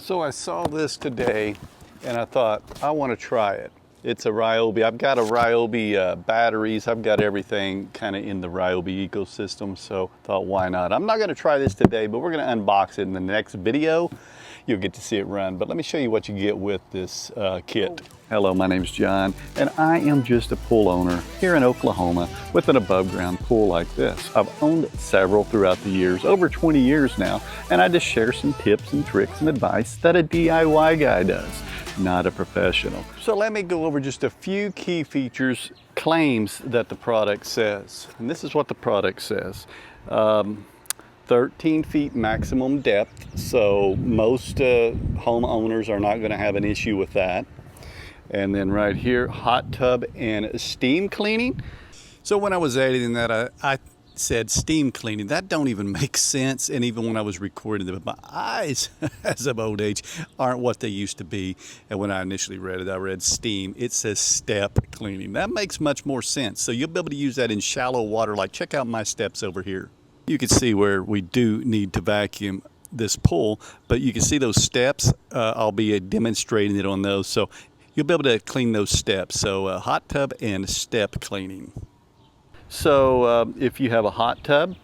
So I saw this today and I thought, I want to try it. It's a Ryobi. I've got a Ryobi batteries. I've got everything kind of in the Ryobi ecosystem, so I thought, why not? I'm not going to try this today, but we're going to unbox it in the next video. You'll get to see it run, but let me show you what you get with this kit. Hello, my name's John, and I am just a pool owner here in Oklahoma with an above ground pool like this. I've owned several throughout the years, over 20 years now, and I just share some tips and tricks and advice that a DIY guy does, not a professional. So let me go over just a few key features, claims that the product says. And this is what the product says. 13 feet maximum depth, so most homeowners are not going to have an issue with that. And then right here, hot tub and steam cleaning. So when I was editing that, I said steam cleaning. That don't even make sense. And even when I was recording it, my eyes, as of old age, aren't what they used to be. And when I initially read it, I read steam. It says step cleaning. That makes much more sense. So you'll be able to use that in shallow water. Like, check out my steps over here. You can see where we do need to vacuum this pool, but you can see those steps. I'll be demonstrating it on those. So you'll be able to clean those steps. So hot tub and step cleaning. So if you have a hot tub,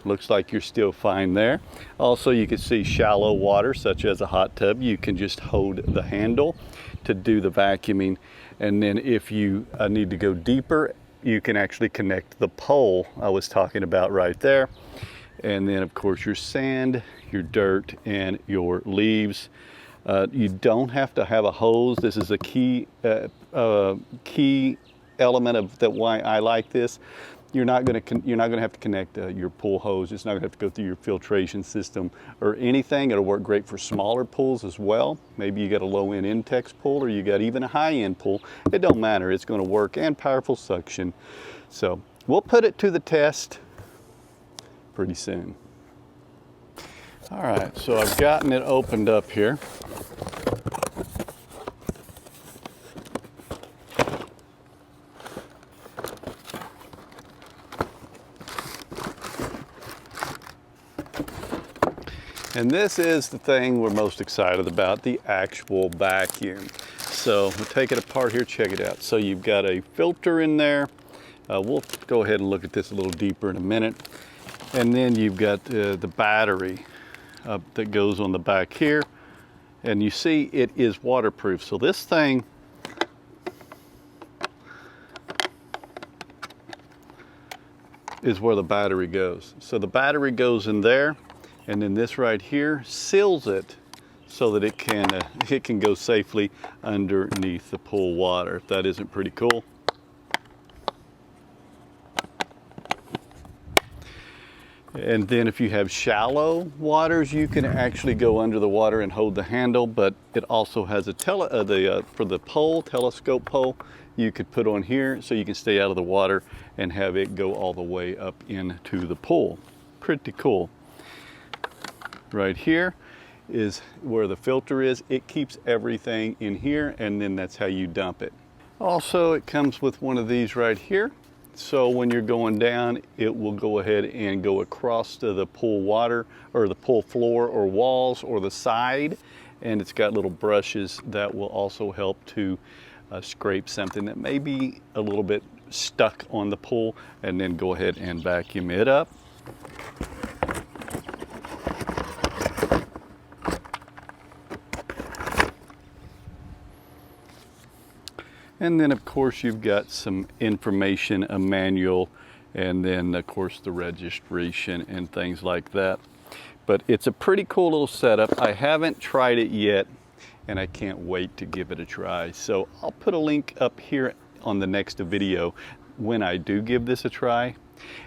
looks like you're still fine there. Also, you can see shallow water, such as a hot tub. You can just hold the handle to do the vacuuming. And then if you need to go deeper, you can actually connect the pole I was talking about right there. And then of course your sand, your dirt, and your leaves. You don't have to have a hose. This is a key element of that why I like this. You're not going to have to connect your pool hose. It's not going to have to go through your filtration system or anything. It'll work great for smaller pools as well. Maybe you got a low-end Intex pool, or you got even a high-end pool. It don't matter. It's going to work, and powerful suction. So we'll put it to the test pretty soon. All right, so I've gotten it opened up here. And this is the thing we're most excited about, the actual vacuum. So we'll take it apart here, check it out. So you've got a filter in there. We'll go ahead and look at this a little deeper in a minute. And then you've got the battery that goes on the back here. And you see it is waterproof. So this thing is where the battery goes. So the battery goes in there. And then this right here seals it so that it can go safely underneath the pool water. If that isn't pretty cool. And then if you have shallow waters, you can actually go under the water and hold the handle, but it also has a for the pole, telescope pole, you could put on here so you can stay out of the water and have it go all the way up into the pool. Pretty cool. Right here is where the filter is. It keeps everything in here, and then that's how you dump it. Also, it comes with one of these right here. So when you're going down, it will go ahead and go across to the pool water, or the pool floor or walls or the side. And it's got little brushes that will also help to scrape something that may be a little bit stuck on the pool, and then go ahead and vacuum it up. And then of course you've got some information, a manual, and then of course the registration and things like that. But it's a pretty cool little setup. I haven't tried it yet, and I can't wait to give it a try. So I'll put a link up here on the next video when I do give this a try,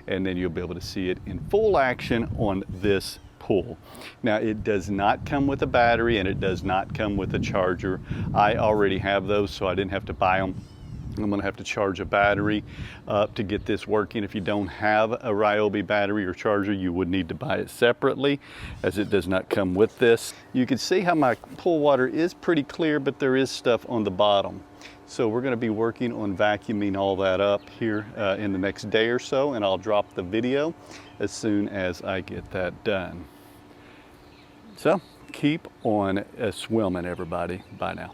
and then you'll be able to see it in full action on this pool. Now, it does not come with a battery, and it does not come with a charger. I already have those, so I didn't have to buy them. I'm going to have to charge a battery to get this working. If you don't have a Ryobi battery or charger, you would need to buy it separately, as it does not come with this. You can see how my pool water is pretty clear, but there is stuff on the bottom. So we're going to be working on vacuuming all that up here in the next day or so, and I'll drop the video as soon as I get that done. So Keep on swimming, everybody. Bye now.